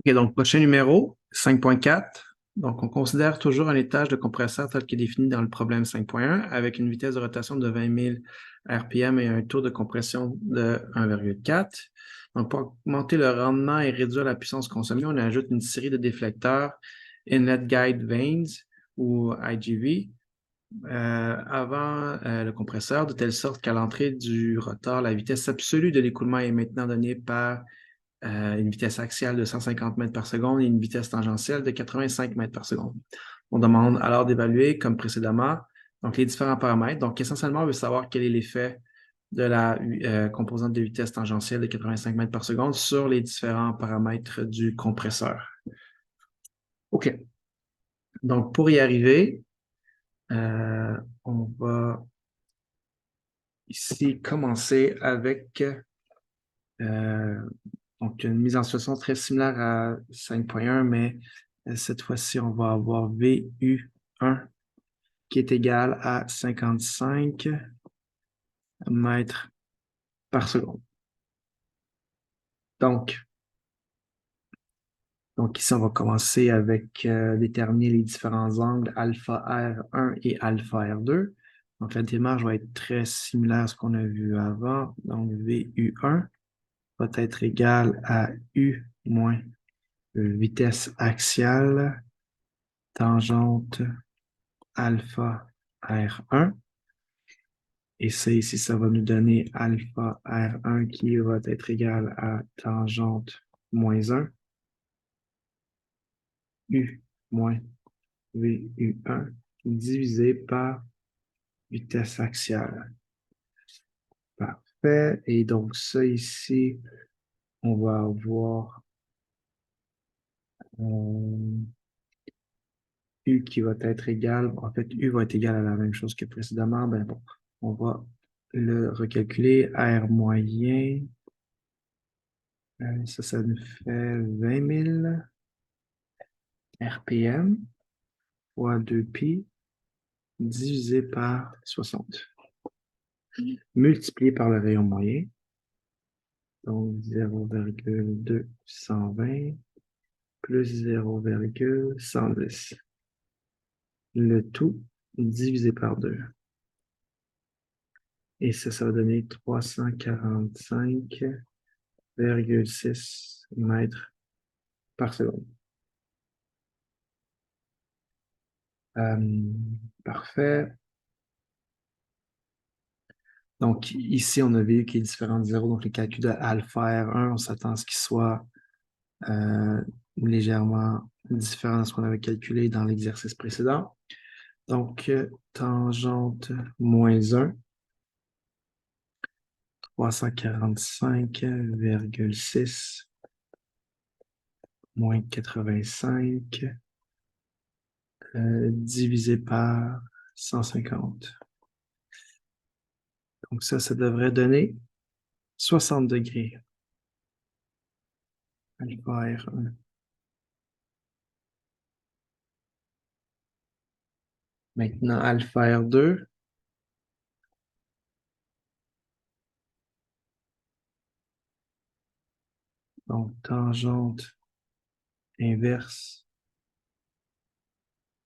OK, donc prochain numéro, 5.4. Donc, on considère toujours un étage de compresseur tel que défini dans le problème 5.1 avec une vitesse de rotation de 20 000 RPM et un taux de compression de 1,4. Donc, pour augmenter le rendement et réduire la puissance consommée, on ajoute une série de déflecteurs Inlet Guide Vanes ou IGV avant le compresseur, de telle sorte qu'à l'entrée du rotor, la vitesse absolue de l'écoulement est maintenant donnée par une vitesse axiale de 150 mètres par seconde et une vitesse tangentielle de 85 mètres par seconde. On demande alors d'évaluer, comme précédemment, donc les différents paramètres. Donc, essentiellement, on veut savoir quel est l'effet de la composante de vitesse tangentielle de 85 mètres par seconde sur les différents paramètres du compresseur. OK. Donc, pour y arriver, on va ici commencer avec donc une mise en situation très similaire à 5.1, mais cette fois-ci, on va avoir VU1 qui est égal à 55 mètres par seconde. Donc, ici, on va commencer avec déterminer les différents angles alpha R1 et alpha R2. Donc, la démarche va être très similaire à ce qu'on a vu avant. Donc, VU1 va être égal à U moins vitesse axiale tangente alpha R1. Et ça ici, ça va nous donner alpha R1 qui va être égal à tangente moins 1, U moins VU1 divisé par vitesse axiale. Parfait. Et donc ça ici, on va avoir euh, U qui va être égal, en fait, U va être égal à la même chose que précédemment. Ben bon, on va le recalculer. R moyen, ça nous fait 20 000 RPM fois 2pi divisé par 60, multiplié par le rayon moyen, donc 0,220 plus 0,110. Le tout divisé par 2. Et ça va donner 345,6 mètres par seconde. Parfait. Donc, ici, on a vu qu'il est différent de 0. Donc, le calcul de alpha R1, on s'attend à ce qu'il soit légèrement différent de ce qu'on avait calculé dans l'exercice précédent. Donc, tangente moins 1, 345,6 moins 85 divisé par 150. Donc ça devrait donner 60 degrés. Alpha R1. Maintenant, alpha R2. Donc, tangente inverse.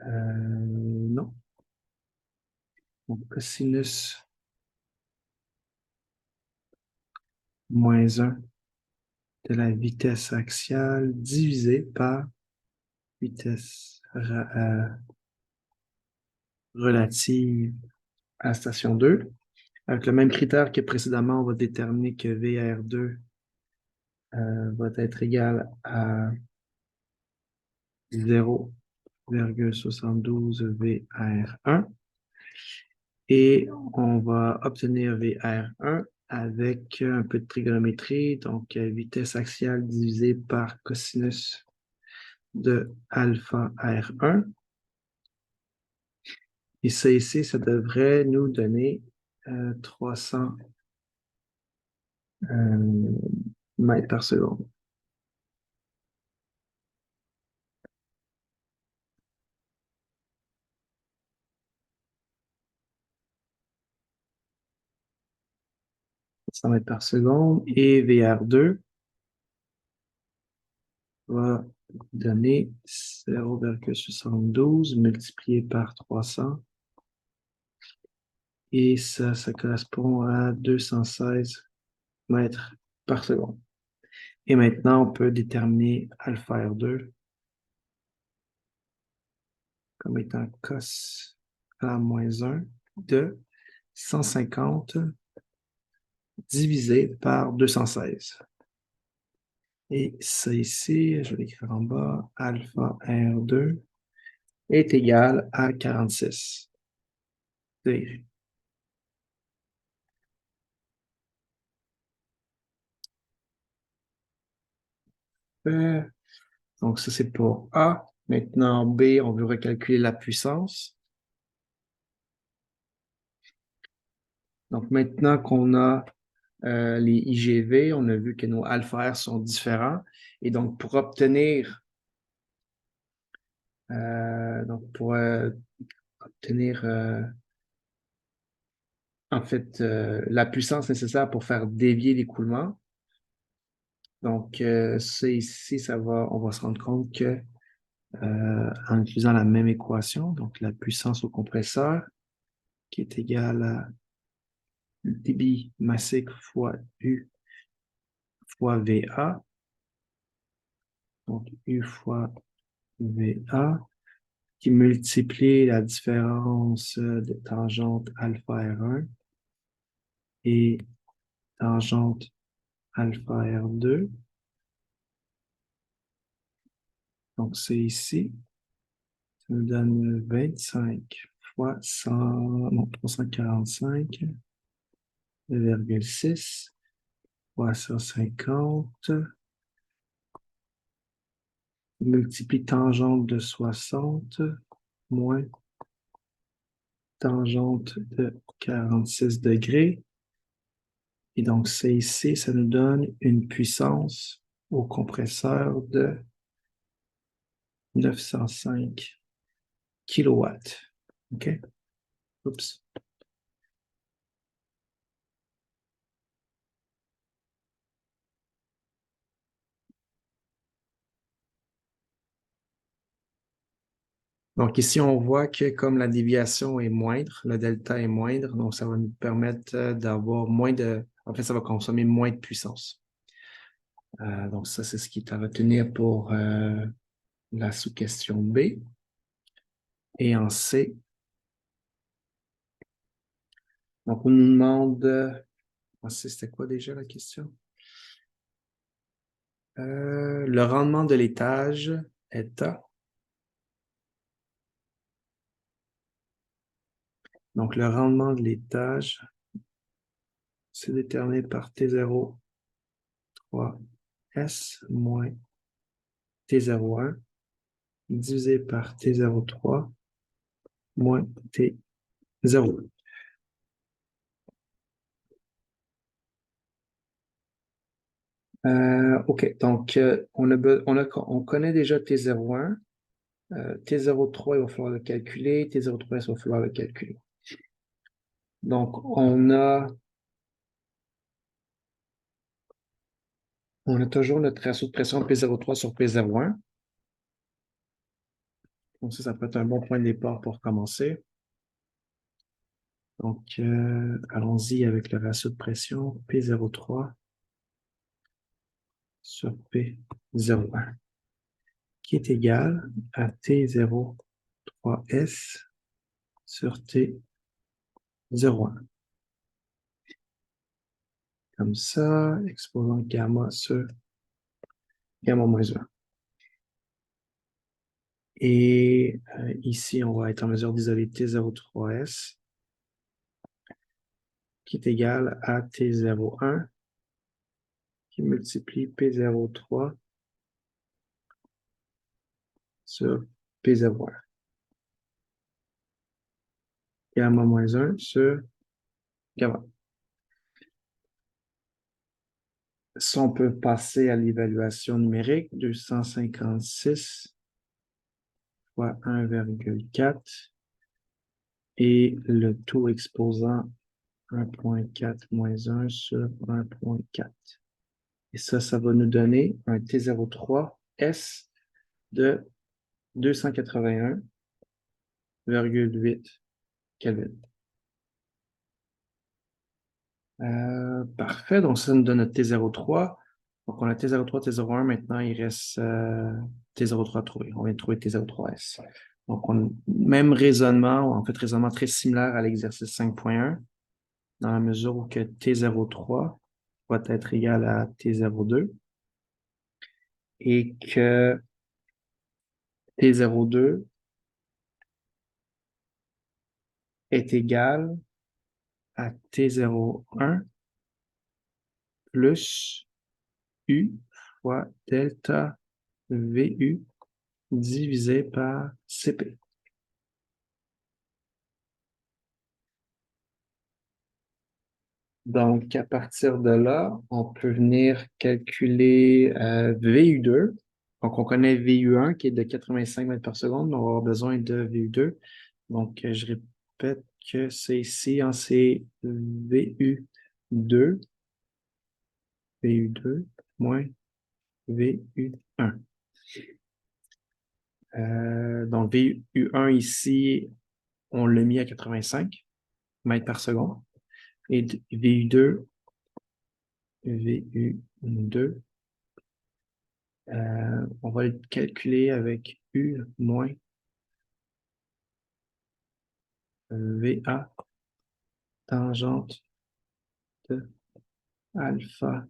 Non. Donc, cosinus moins 1 de la vitesse axiale divisé par vitesse relative à station 2. Avec le même critère que précédemment, on va déterminer que VR2 va être égal à 0,72 VR1. Et on va obtenir VR1 avec un peu de trigonométrie, donc vitesse axiale divisée par cosinus de alpha R1. Et ça ici, ça devrait nous donner 300 mètres par seconde. Mètres par seconde. Et VR2, va donner 0,72 multiplié par 300. Et ça correspond à 216 mètres par seconde. Et maintenant, on peut déterminer alpha R2 comme étant cos A moins 1 de 150 divisé par 216. Et ça ici, je vais l'écrire en bas, alpha R2 est égal à 46 degrés. Donc, ça, c'est pour A. Maintenant, B, on veut recalculer la puissance. Donc, maintenant qu'on a les IGV, on a vu que nos alpha R sont différents. Et donc, pour obtenir, en fait, la puissance nécessaire pour faire dévier l'écoulement, donc, ça ici, on va se rendre compte que en utilisant la même équation, donc la puissance au compresseur, qui est égale à débit massique fois U fois VA, donc U fois VA, qui multiplie la différence de tangente alpha R1 et tangente alpha R2. Donc, c'est ici. Ça nous donne 25 fois 100, non, 345,6 fois 150, multiplie tangente de 60 moins tangente de 46 degrés. Et donc, c'est ici, ça nous donne une puissance au compresseur de 905 kilowatts. OK? Oups. Donc ici, on voit que comme la déviation est moindre, le delta est moindre, donc ça va nous permettre d'avoir moins de... En fait, ça va consommer moins de puissance. Donc ça, c'est ce qui est à retenir pour la sous-question B. Et en C, donc on nous demande... En C, c'était quoi déjà la question? Le rendement de l'étage est à... Donc le rendement de l'étage, c'est déterminé par T0 3S moins T01 divisé par T03 moins T0. OK, donc on connaît déjà T01. T03, il va falloir le calculer. T03, il va falloir le calculer. Donc, on a toujours notre ratio de pression P03 sur P01. Donc, ça peut être un bon point de départ pour commencer. Donc, allons-y avec le ratio de pression P03 sur P01, qui est égal à T03S sur T01. Comme ça, exposant gamma sur gamma moins 1. Et ici, on va être en mesure d'isoler T03S, qui est égal à T01, qui multiplie P03 sur P01. Gamma moins 1 sur gamma. Si on peut passer à l'évaluation numérique, 256 fois 1,4 et le taux exposant 1,4 moins 1 sur 1,4. Et ça va nous donner un T03 S de 281,8 Kelvin. Parfait, donc ça nous donne notre T03. Donc on a T03, T01, maintenant il reste T03 à trouver. On vient de trouver T03S. Donc même raisonnement, en fait raisonnement très similaire à l'exercice 5.1, dans la mesure où que T03 va être égal à T02 et que T02 est égal à T01 plus U fois delta VU divisé par CP. Donc, à partir de là, on peut venir calculer VU2. Donc, on connaît VU1 qui est de 85 mètres par seconde, donc on va avoir besoin de VU2. Donc, je répète que c'est ici, hein, c'est VU2, VU2 moins VU1. Donc, VU1 ici, on l'a mis à 85 mètres par seconde. Et VU2, VU2, on va le calculer avec U moins VA tangente de alpha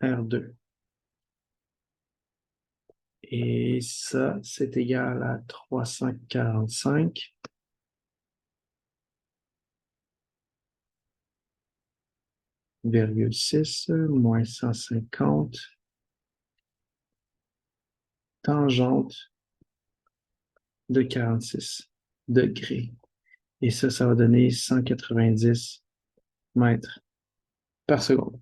R2. Et ça, c'est égal à 345,6 moins 150 tangente de 46 degrés. Et ça va donner 190 mètres par seconde.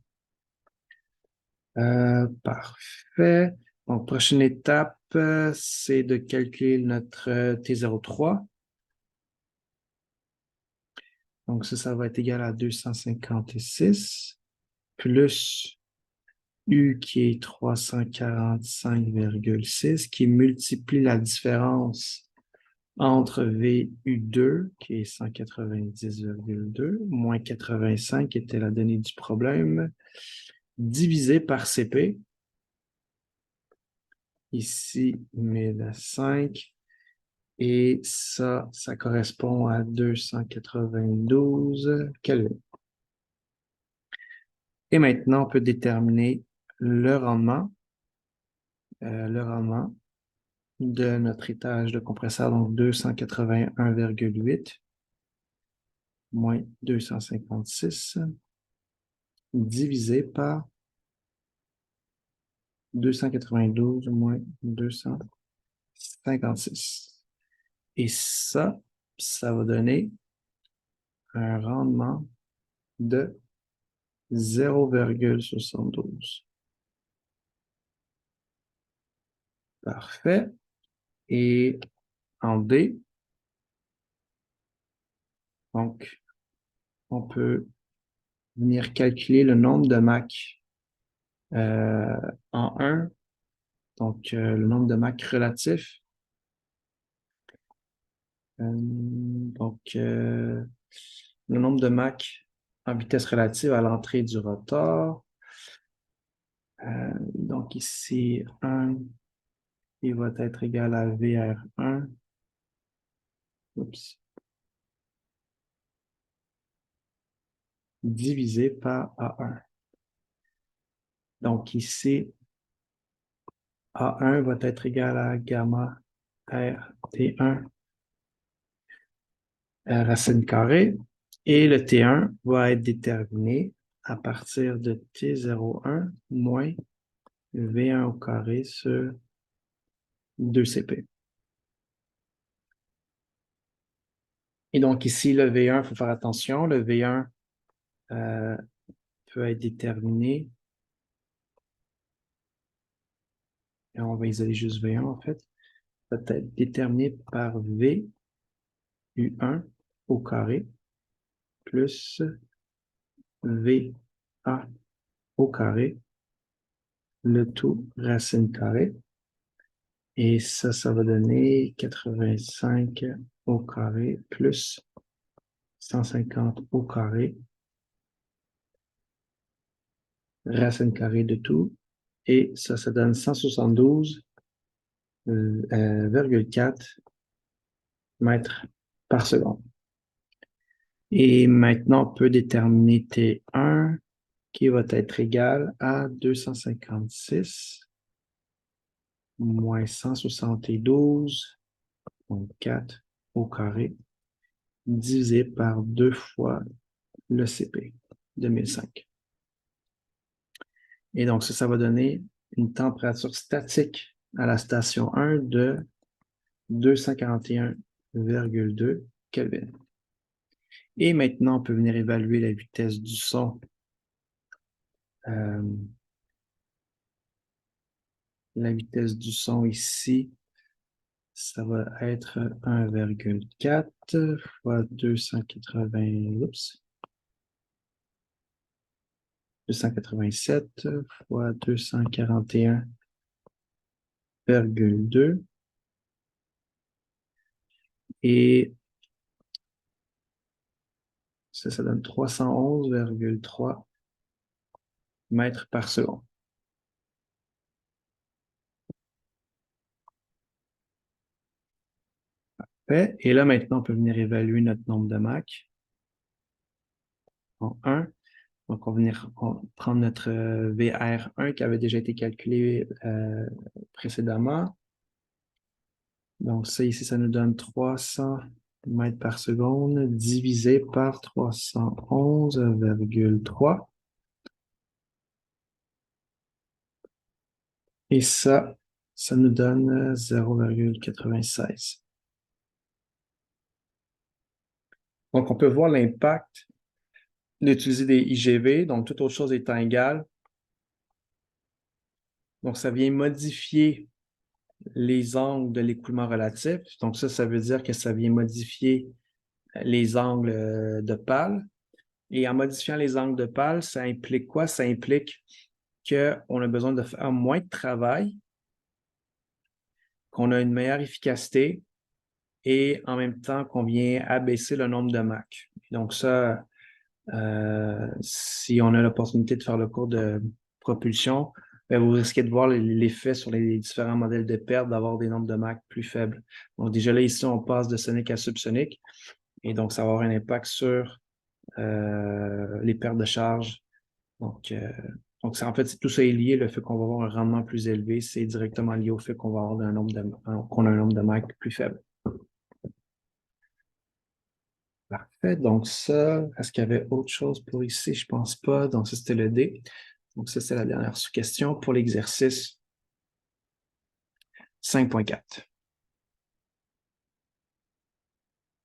Parfait. Donc, prochaine étape, c'est de calculer notre T03. Donc, ça va être égal à 256 plus U qui est 345,6 qui multiplie la différence entre VU2 qui est 190,2 moins 85 qui était la donnée du problème divisé par CP. Ici, 1005. Et ça correspond à 292 Kelvin. Et maintenant, on peut déterminer le rendement de notre étage de compresseur, donc 281,8 moins 256 divisé par 292 moins 256. Et ça va donner un rendement de 0,72. Parfait. Et en D, donc, on peut venir calculer le nombre de Mach en 1, donc le nombre de Mach relatif. Donc, le nombre de Mach en vitesse relative à l'entrée du rotor. Donc ici, 1, il va être égal à VR1. Oups. Divisé par A1. Donc ici, A1 va être égal à gamma RT1 racine carrée. Et le T1 va être déterminé à partir de T01 moins V1 au carré sur 2CP. Et donc ici, le V1, il faut faire attention. Le V1 peut être déterminé. Et on va isoler juste V1 en fait. Peut être déterminé par VU1 au carré plus VA au carré, le tout racine carrée. Et ça va donner 85 au carré plus 150 au carré, racine carrée de tout. Et ça donne 172,4 mètres par seconde. Et maintenant, on peut déterminer T1 qui va être égal à 256 moins 172,4 au carré divisé par 2 fois le CP de 1005. Et donc, ça va donner une température statique à la station 1 de 241,2 Kelvin. Et maintenant, on peut venir évaluer la vitesse du son. La vitesse du son ici, ça va être 1,4 fois 287 fois 241,2 et ça donne 311,3 mètres par seconde. Parfait. Et là, maintenant, on peut venir évaluer notre nombre de Mach en 1. Donc, on va venir prendre notre VR1 qui avait déjà été calculé précédemment. Donc, ça ici, ça nous donne 300 mètres par seconde divisé par 311,3. Et ça nous donne 0,96. Donc, on peut voir l'impact d'utiliser des IGV, donc toute autre chose étant égale. Donc, ça vient modifier les angles de l'écoulement relatif. Donc, ça veut dire que ça vient modifier les angles de pale. Et en modifiant les angles de pale, ça implique quoi? Ça implique qu'on a besoin de faire moins de travail, qu'on a une meilleure efficacité et en même temps qu'on vient abaisser le nombre de Mach. Donc ça, si on a l'opportunité de faire le cours de propulsion, bien, vous risquez de voir l'effet sur les différents modèles de perte d'avoir des nombres de Mach plus faibles. Donc déjà là, ici, on passe de sonique à subsonique et donc ça va avoir un impact sur les pertes de charge. Donc en fait, tout ça est lié, le fait qu'on va avoir un rendement plus élevé, c'est directement lié au fait qu'on va avoir qu'on a un nombre de Mach plus faible. Parfait. Donc ça, est-ce qu'il y avait autre chose pour ici? Je pense pas. Donc ça, c'était le D. Donc ça, c'est la dernière sous-question pour l'exercice 5.4.